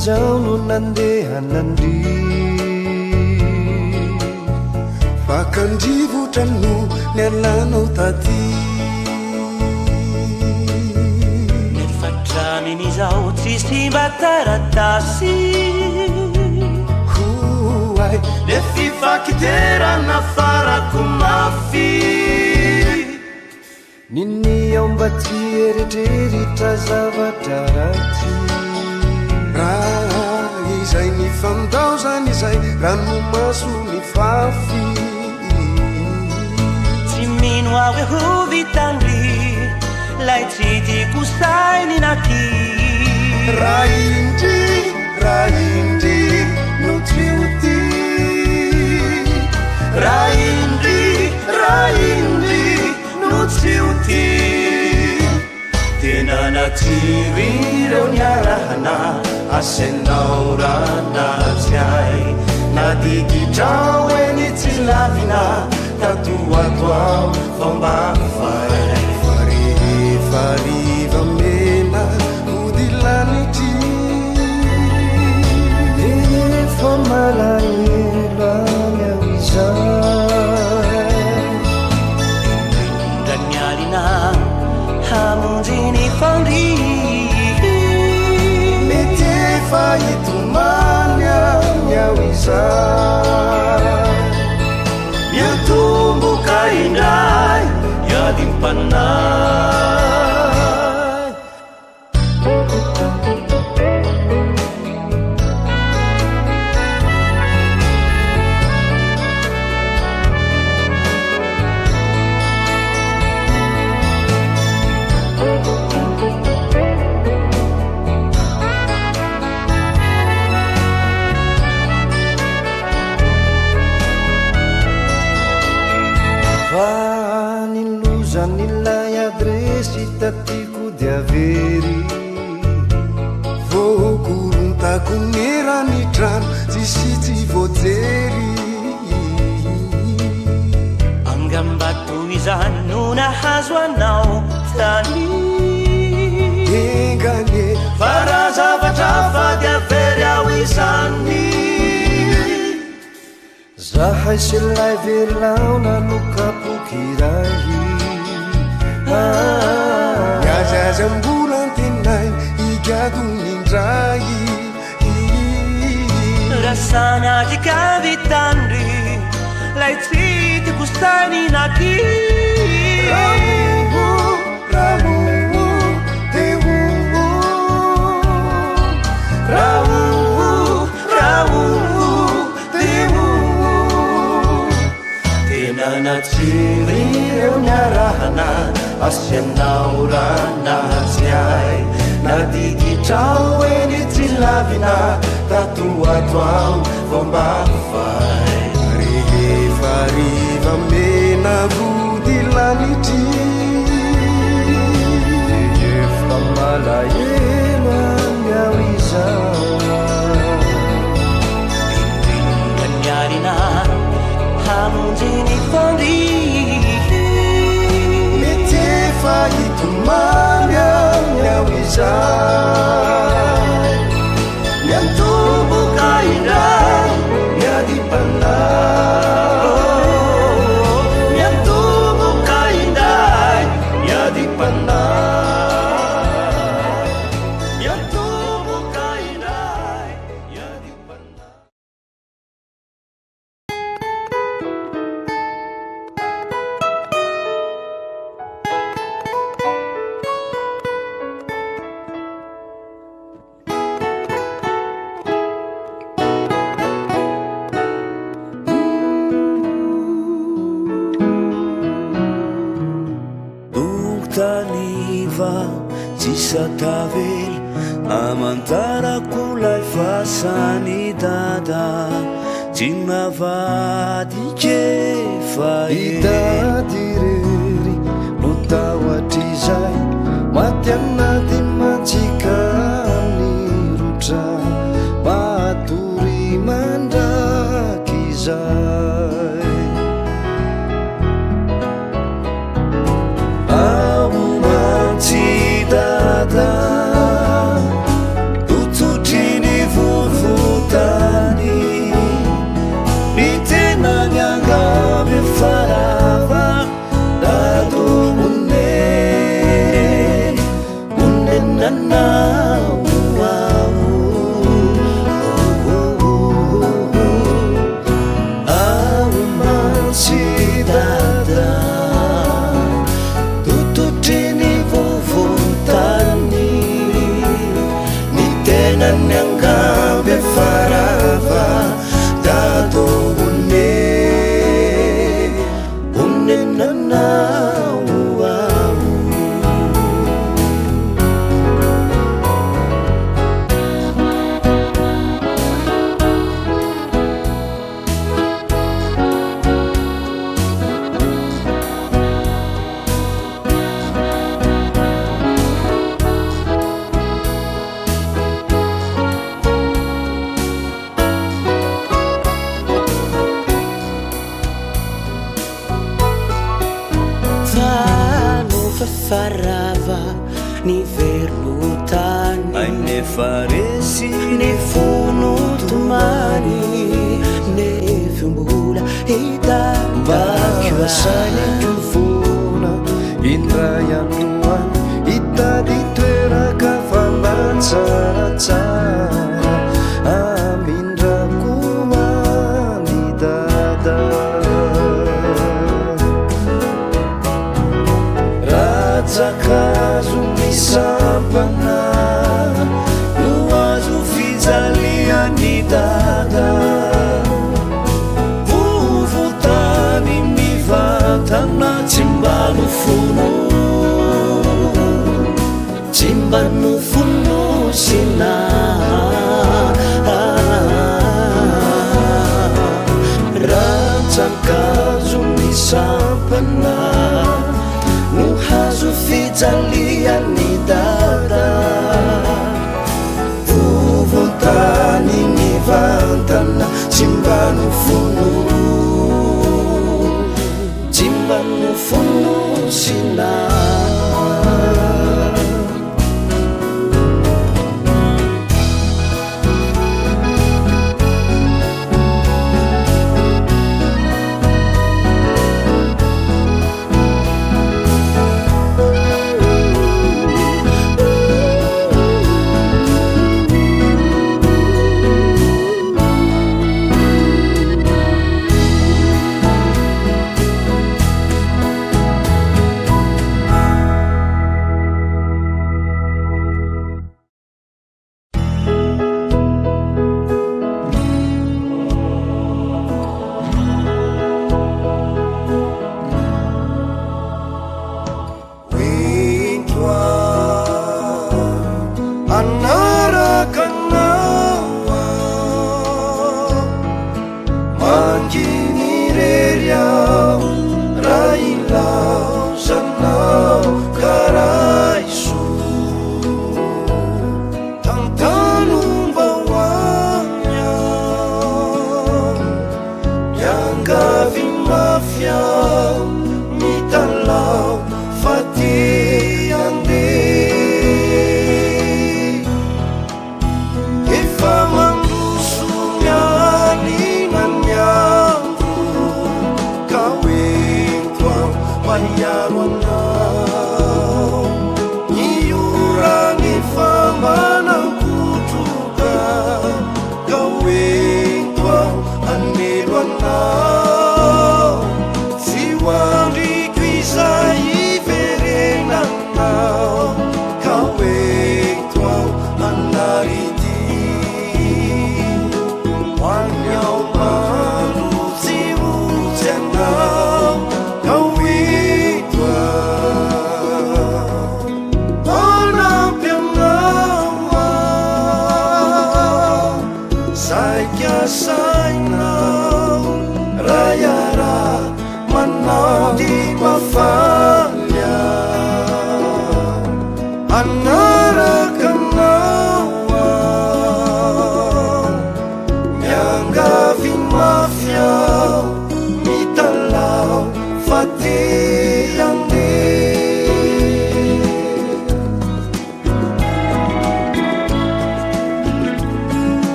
izao no nandehanandry fakandrivotra no nialanao taty nefatramin izao tsisy mba taratasy hoay le fifakiterana farako mafy niny ao mba tsy eritreritra zavatra ratsy raha izay ny fandao zany izay ranomaso ny fafy tsy mino aho hoe ho vitandry lay tsy tiako sainy naky raha indry no tsy oti raha indry no tsy oti tena natsiry ireo niarahana asenao ranatsy ay nadikitrao eny tsy lavina tatoatoao fomba fay fariva mena odilanitry efa malahelo any ao izay indra nialina hamonjy ny fandry mety efa hitomany any ao izay miatomboka indray iadimpanay nilay adresy tatiko dia very vokorontako nerany trano tsisy tsy voajery angambato izany no nahazo anao tany engane farazavatra fady avery ao izany zahay selay very laona no kapokiray yazazambola tenay igado nindray rasanatika vitandry lay tsy tiako sainy naky natsiry ireo niarahana asianao ranatsy ay nadikitrao eny tsy lavina tatoatoao fomba fay rehefariva mena vodilanitry efa malahelo any ao izao indrindra niarina hamonjy ny fandry mety efa hitomany any ao izay miantomboka indray miadipanay miantomboka indray miadipanay miantomboka indray miadipanay taniva tsisatavely amantarako lay fasany dada tsy navadikefa idady rery no tahoatr'izay maty anaty matsikany rotra matory mandraky izay amomatsy dada totsotry ny ngabe farava dato unenanau farava ni verlutani ai ne faresi ne fonotomany ne fiombola Bahasanya tufuna indra yanuan itadi tuera kafamban cara-cara amindra kumani dada Raja kazu misampana nuazu fizalia ni dada tana cimbanu funo sina rancakazo misampana no hazo fijaliany dada vovontany mivantana cimbanu funo Cimbanu funo sina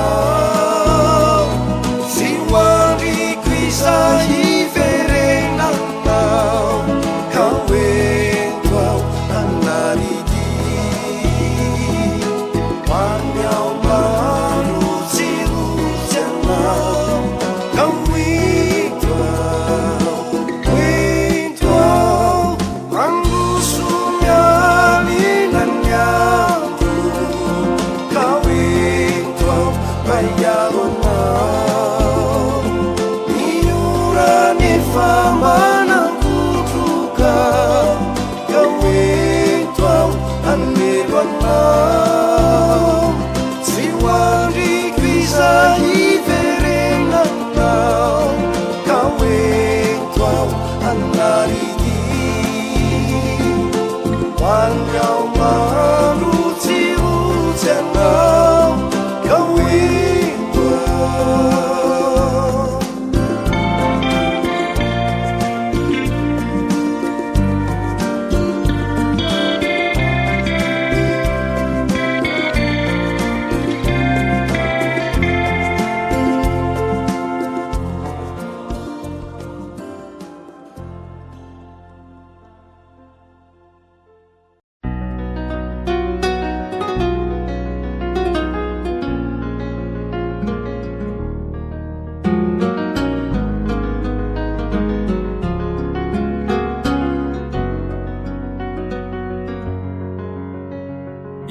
aneloanao sy hoandriko izay iverenanao ka hoento ao anarity hoany ao marotsirotsy anao ka hoento ao androso mialina ny andro ka hoento ao maiaro anao miora ny famanakotroka ka hoento ao anelo anao tsy hoandriko izay iverenanao ka hoento ao anarity hoany ao marotsirotsy anao ka hoento ao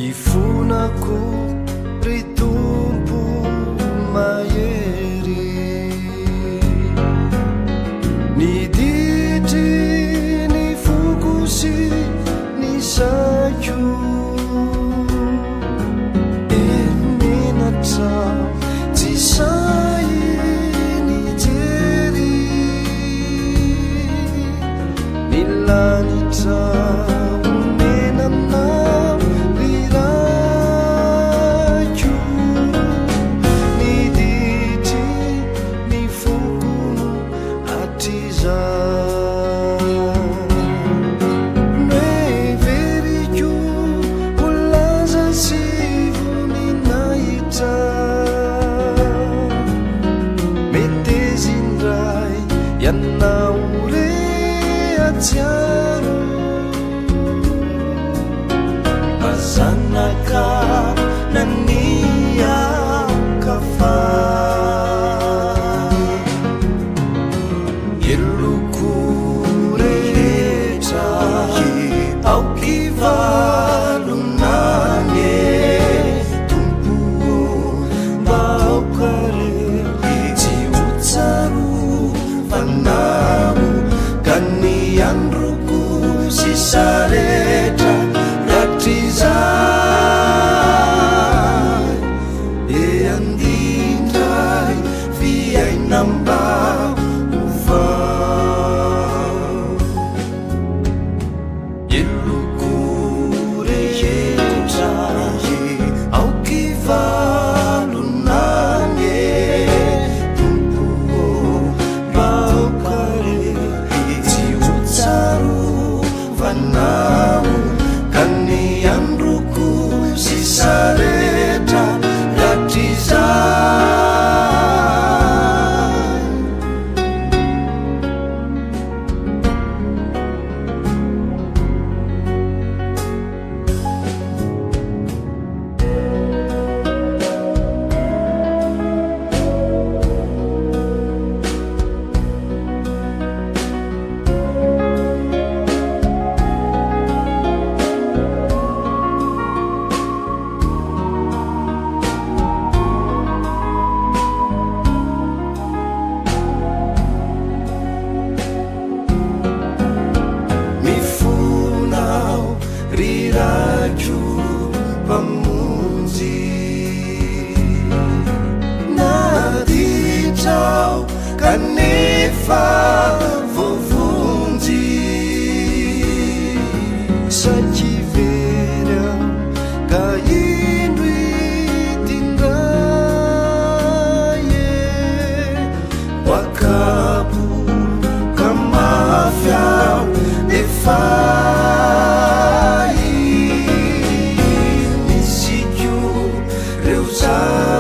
ifonako ry tompo mahery niditry ny foko sy ny saiko emenatra tsy say nijery nilanitra omenamnao riraiko niditry ny fokono atrizay noeveriko olaza sy voninahitra metezindray ianao rehatsiaro azanaka naniakafa eloko rehetra aokivalonane tompo mba aokare tsy hotsaro fanamo ka ny androko sisa rehetra ratrizay eandindray fiainamba ovao eloko rehetra aokivalonane tompo mba aokare tsy hotsaro vanao ka ny androko sisa rehetra ratrizay rirajo pamonjy naditrao kanefa vovonjy sakivera ka indro itindraye wakapo ka mafiao efa Sa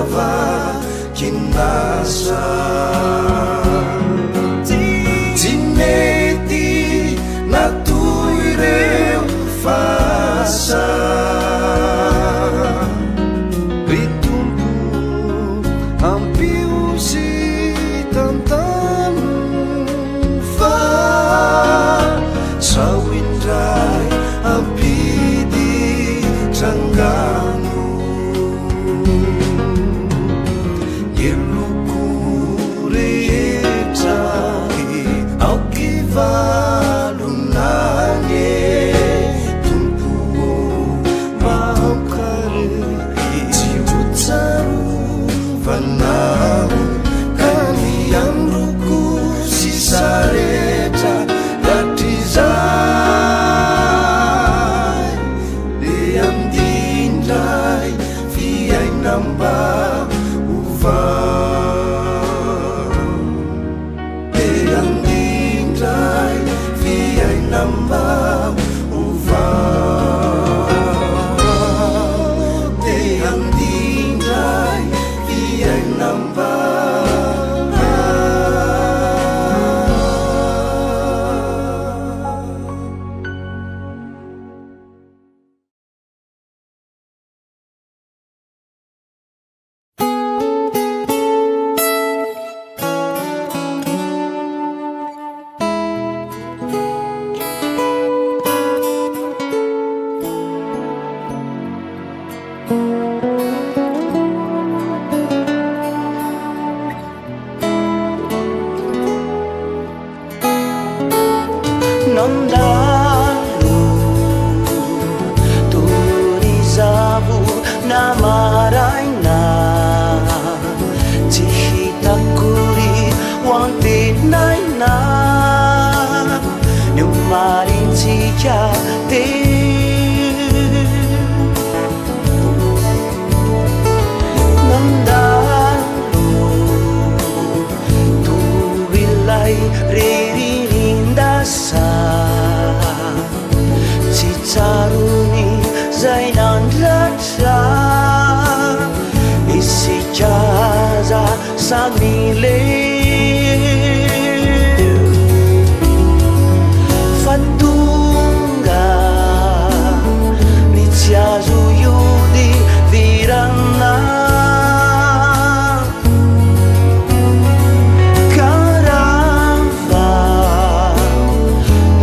jate nandalo tuwilay riririndasa cicaruni zay nandratra isi jaza samile fatunga niciazu yudi virana karava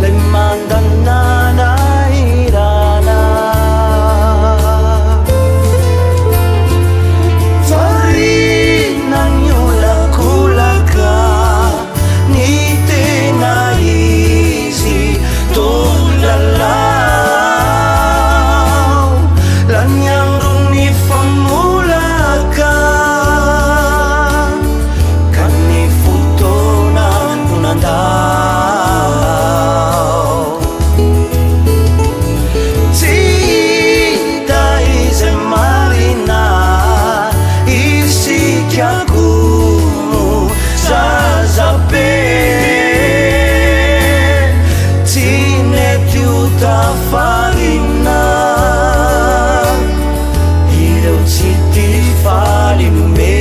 lay mandanana irana farinan yulakulaka ni tena easy tulalaw lanyang runi famulaka kani futona unandaw Cinta ise marina isi kyakumu sazabe tine tiuta farina ireu citi falinume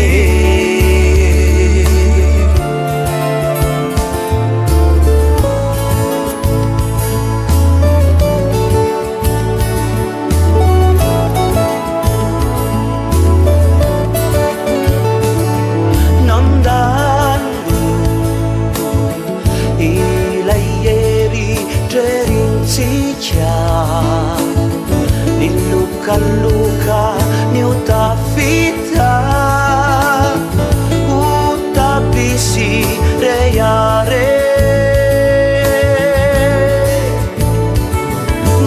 Nandalu ilayeri derincija ni luka-luka ni utafita utapisi reyare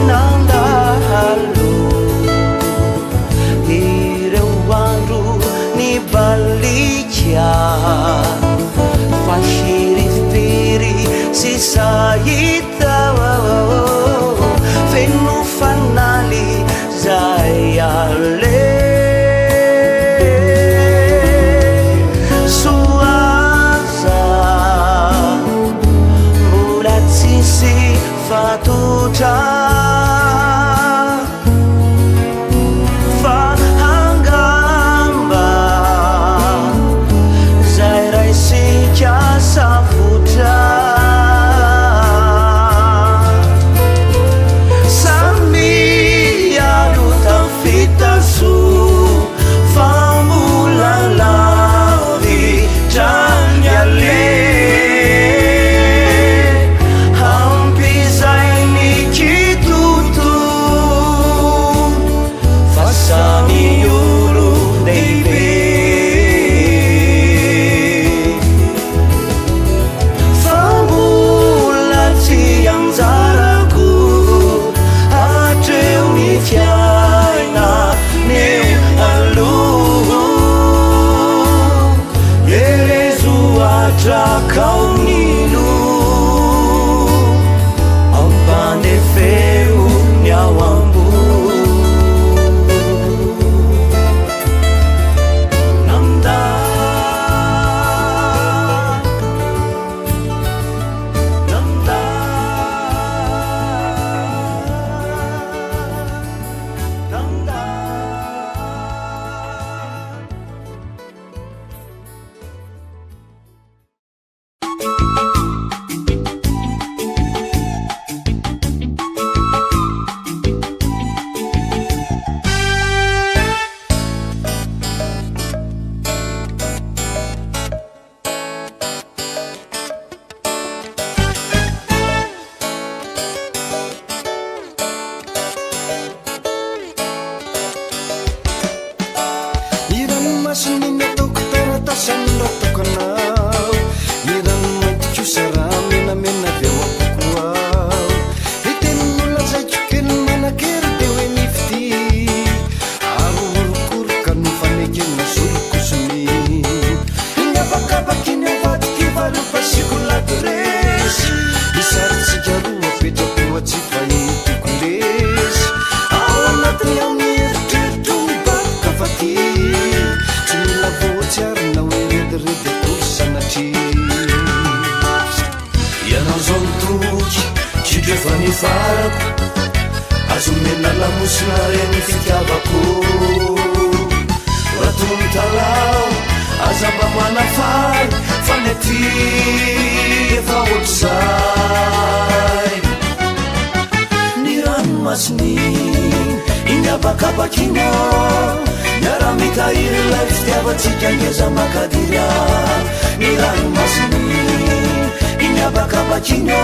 Nandalu ireuandu ni balija fashiri-firi sisaita fenu fanali zayale suaza bulat sisi fatuta fahangamba zairai si jasa futa menalamusina reny fitiavako ratontalao aza mba manafay fa ny aty efa ohatr'izay ny ranomasiny iny abakabakina miara mitahiry lay fitiavatsika ngeza makadiria ny ranomasiny iny abakabakina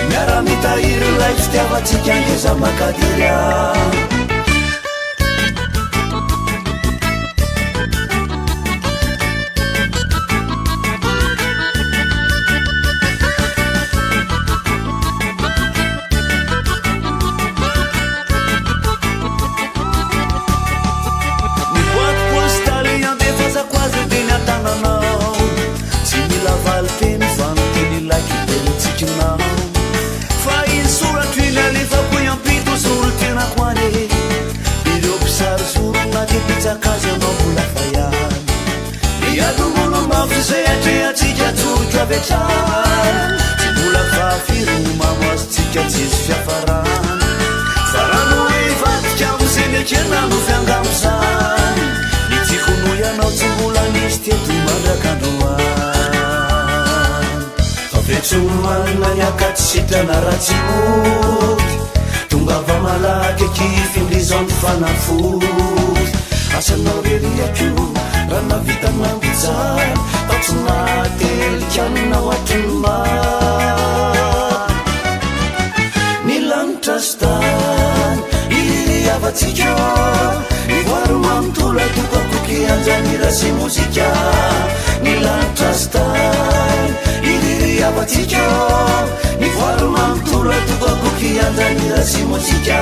miara mitahiry lay fitiavatsika ngeza makadiria fa iny soratry lalefako iampito zoro-tenako ane ireo mpisary zoro naty pitsakazy anao mbola fayany miadombono mafy zay atrehatsika joroky avy atrany tsy mbola fafiromamo azotsika tsisy fiafarany fa rano hoe vatika am'zay miakena no fiangamozany ny tikono ianao tsy mbola nisy teto mandrakandroany vetsomanina niakaty sitrana ratsy moty tongava malaky akifindrizany fanafoty asanao reriako raha navita mambijany tatsy matelikanao atronyma ny lanitra stany iliry avatsika ny voary mamitola tokakoky anjany rasy mozika ny lanitra stany iliry avatsika ny voary mamitola tokakoky anjany rasy mozika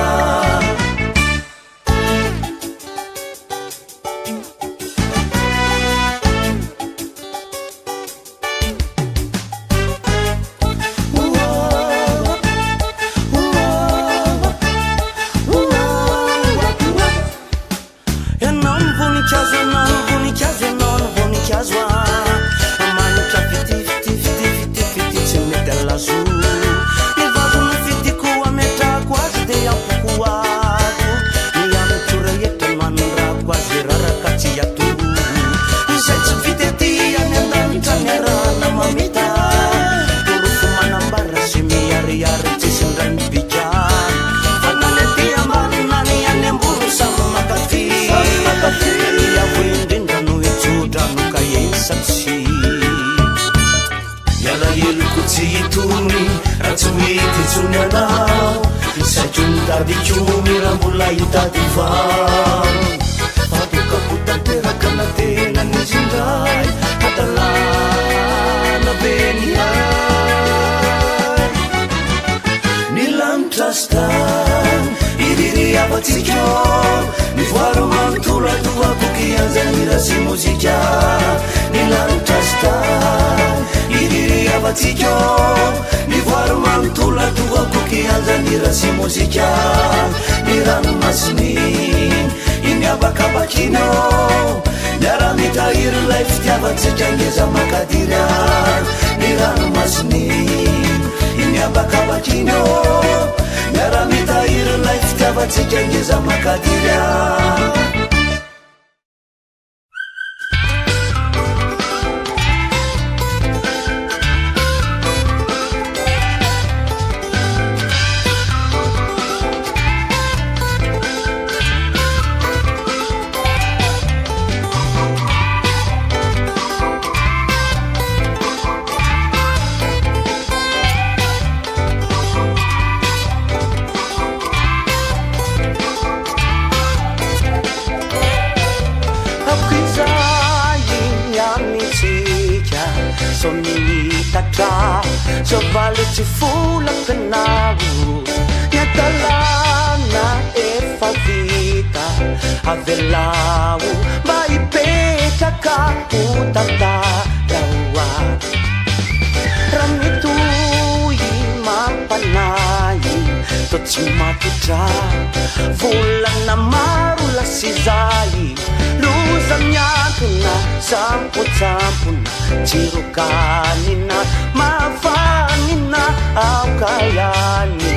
Volana maro lasizay Luza nyakina sampo-sampona Cirukanina mafanina aukayani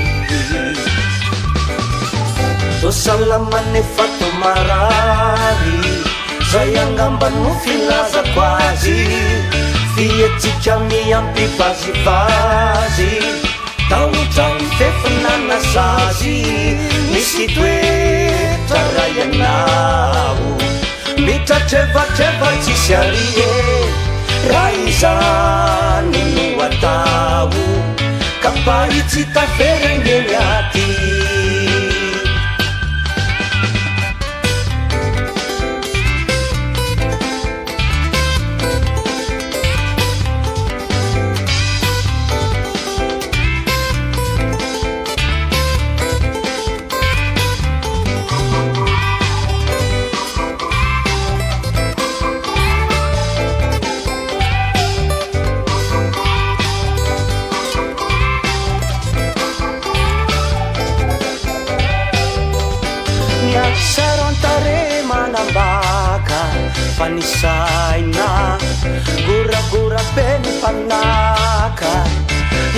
salamane fatto marari zay angamba no filazako azy fiatsika miampy vazivazy taotrano fefinana zazy misy toetra ray anao mitratrevatreva tsisy arie raha izany no atao kapahy tsy taferengeny aty fanisaina gura-gura beny panaka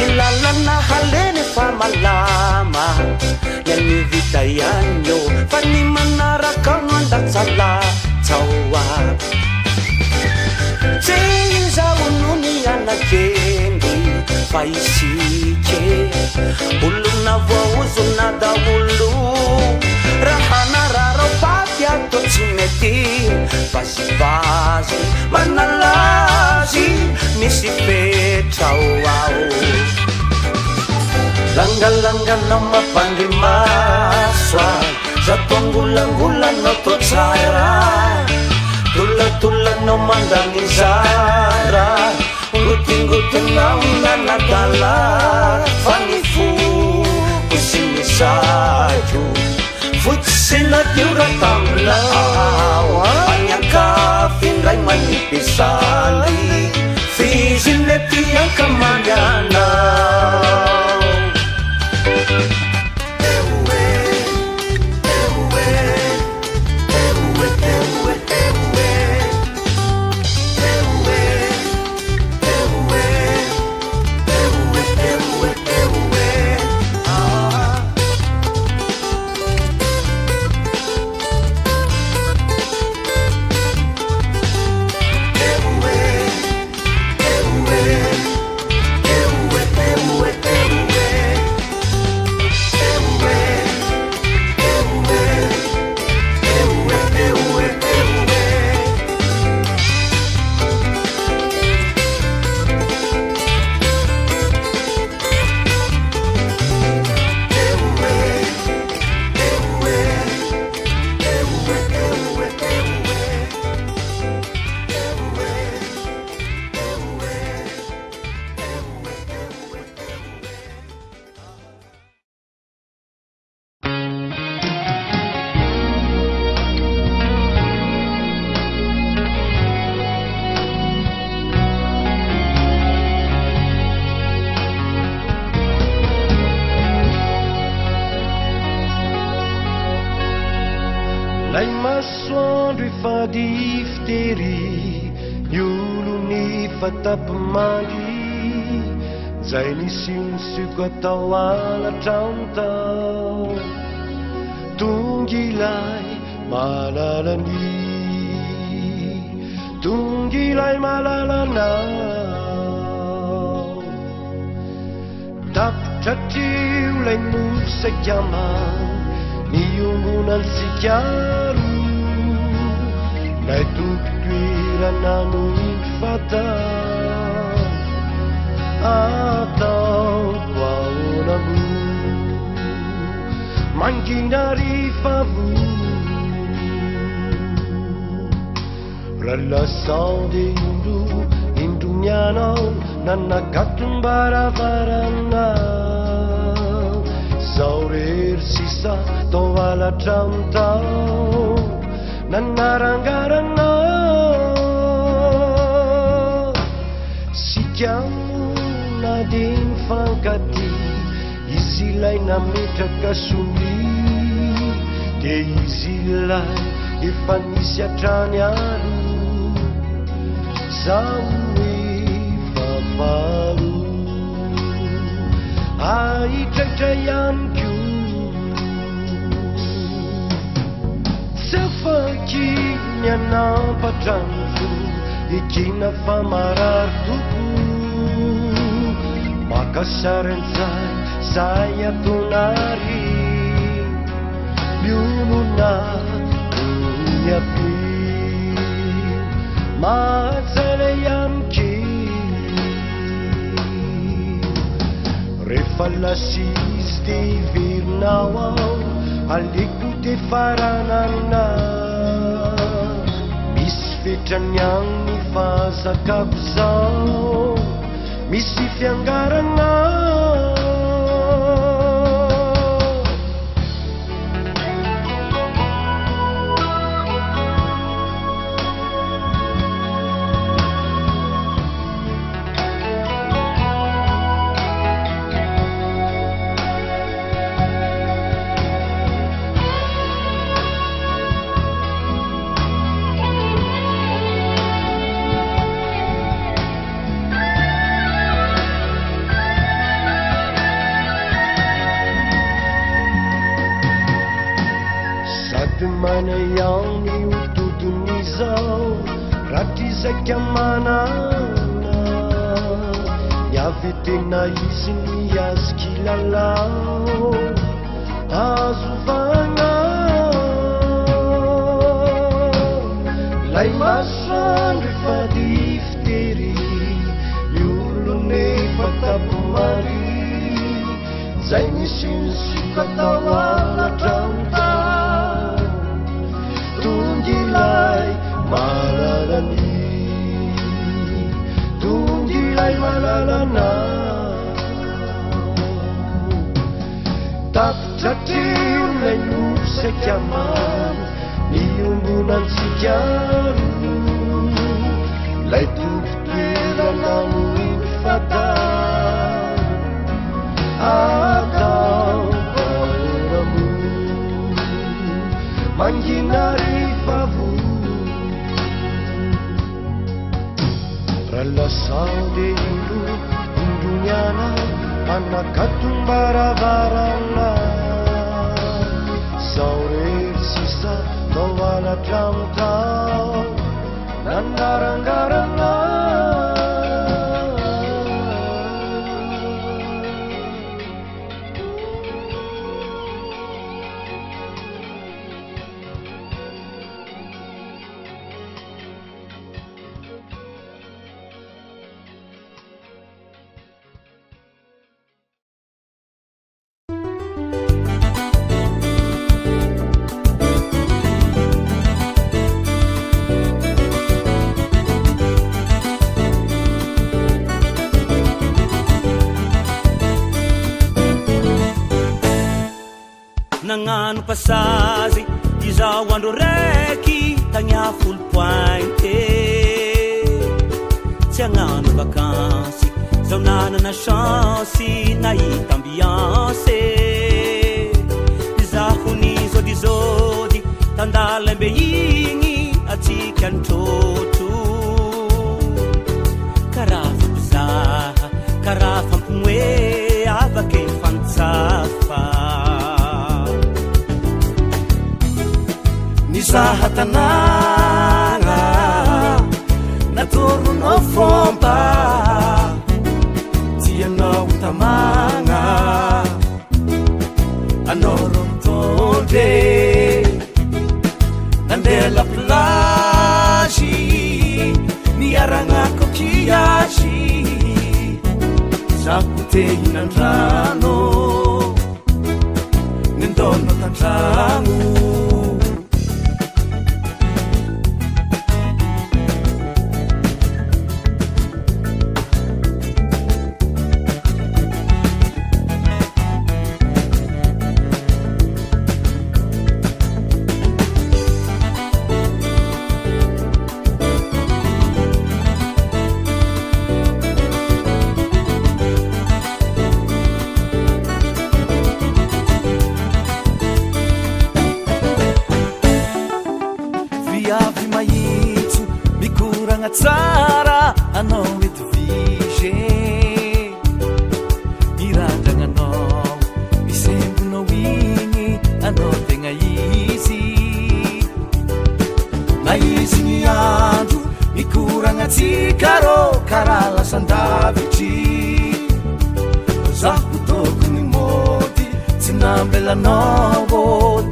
ilalana haleny fa malama nyanny vita ianyo fa ny manaraka mandatsala tsaoa tsy izao no ny anakendy fa isike olona voaozona daholo raha nararao paty ato tsy mety vazivazy manalazy misy petrao ao langalanganao mampandrimaso zatongolangolanao to tsara tolatolanao mandanizara ngotingotinao nanadala fa ny fo sy misajo fotsy natiora taminao anyakafindray manipisaly fizine tiankamanianao lay masoandro efa diftery ny olony fatapimandry zay nisinysiko atao alatramotao tongilay malalany tongilay malalanao tapitratrio lay nosakama niongonan sikaro nay tokitoerana no infata ataoko ahoanamo manginary favo ralasande indro nianao nanagatombaravaranao zao rery sisa tao alatramotao nanarangaranao sikamo na de mifankady izy ilay nametraka somi de izy ilay efa nisy atrany alo zao efa faro aitraitra ihany ko isafakiny anampatranzo ikina fa marary toko makasarantsay zay atonary miolona nyapi mahatsara iamky rehefa lasisy de iverinao ao aleko de faranana misy fetrany agny fazakako zao misy fiangarana manay aony otodon'izao ratrizaka manana niavy tena izy niazy kilalao azovana lay masandro efa diftery miolonefa tapomary zay misy misykatao alatranta tungilay malalani tungilay malalana tapitratreo lay nosakyaman niombonantsikyano lay tompotoerana fata atao baramo manginary favo ralasade indoniana anakatombaravaraana sao rery sisa tao alatramotao nandarangarana nagnano pasazy izao andro raiky tagna full pointe tsy agnano vakansy zao nanana chance nahita ambiance zaho nizodizody tandalambe igny atsika nitrotro karaha fampizaha karaha fampimoe avaky fantsafa nizaha tanàgna natoronao fomba tianao tamagna anao romitondre nandeha la plage niaragna coquillage zaho te hinan-drano nindono tan-dragno tsara anao ety vige irandragnanao misembonao igny anao tegna izy Tsikaro karala sandavitry zaho tokony mody tsy nambelanao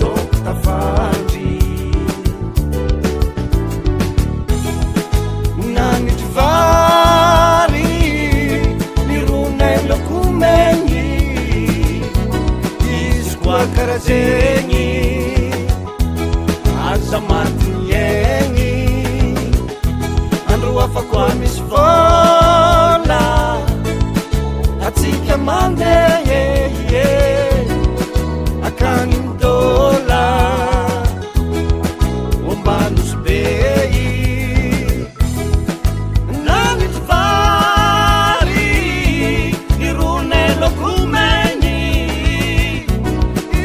doko tafandry nanitry vary nironay lokomegny izy koa karazegny aza matiny egny andro afako misy vola atsika mandeha akagny midola ombanosy be nanitry vary nironay lokomegny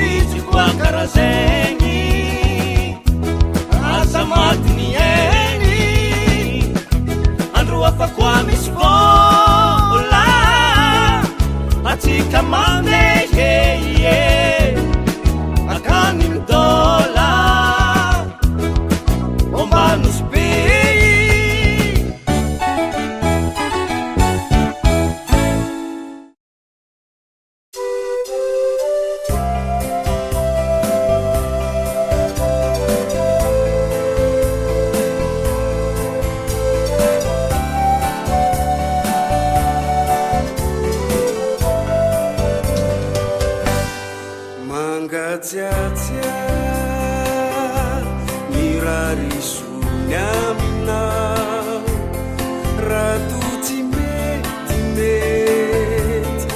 izy koa karazegny aza matiny egny andro afako misy vola atsika mandeha akagny midola ombanosy be mangatsiatsya mirarisony aminao rato tsy mety mety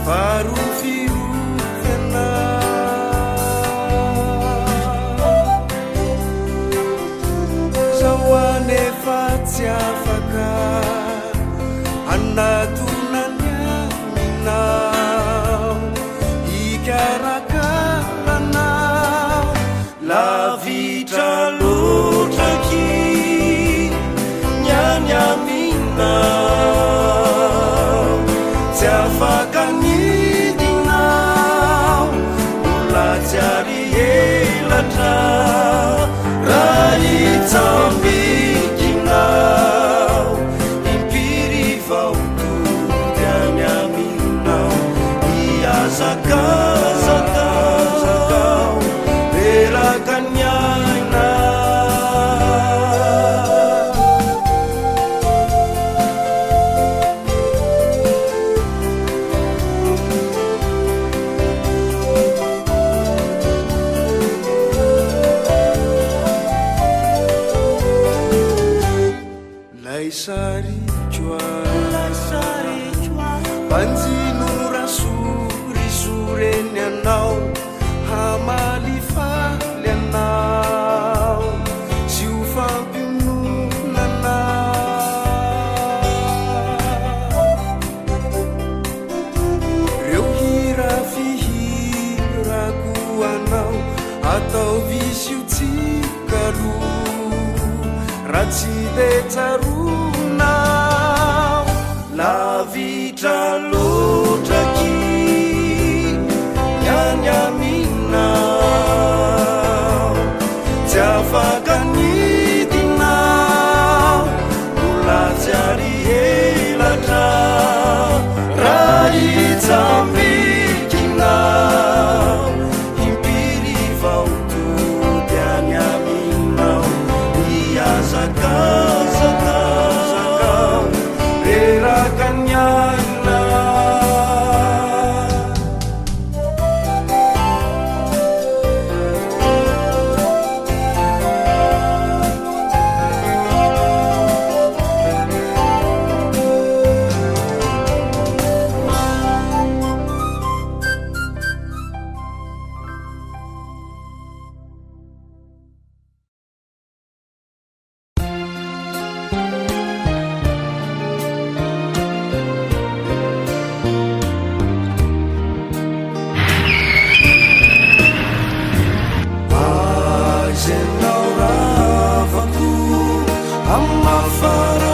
farofirofianao zao anefa tsy afaka anatonany aminao ikarakarana lavitra lotraky nyanyaminao tsy afaka nidinao mbola tsy ary elatra raha itsambikinao impiry vaotody any aminao iazakazakazakao relakanyaina laisarichwa banzino rasurisureny anao hamalifaly anao sy ho fampiononanao reo hira fihirako anao atao visy tsikalo raha tsy de tsaronao lavitra lotraky nyanyaminao tsy afaka nidinao mbola tsy ary elatra raha itsambikinao impiry vaotody any aminao iazakazakazakao relakanyaina Amma fara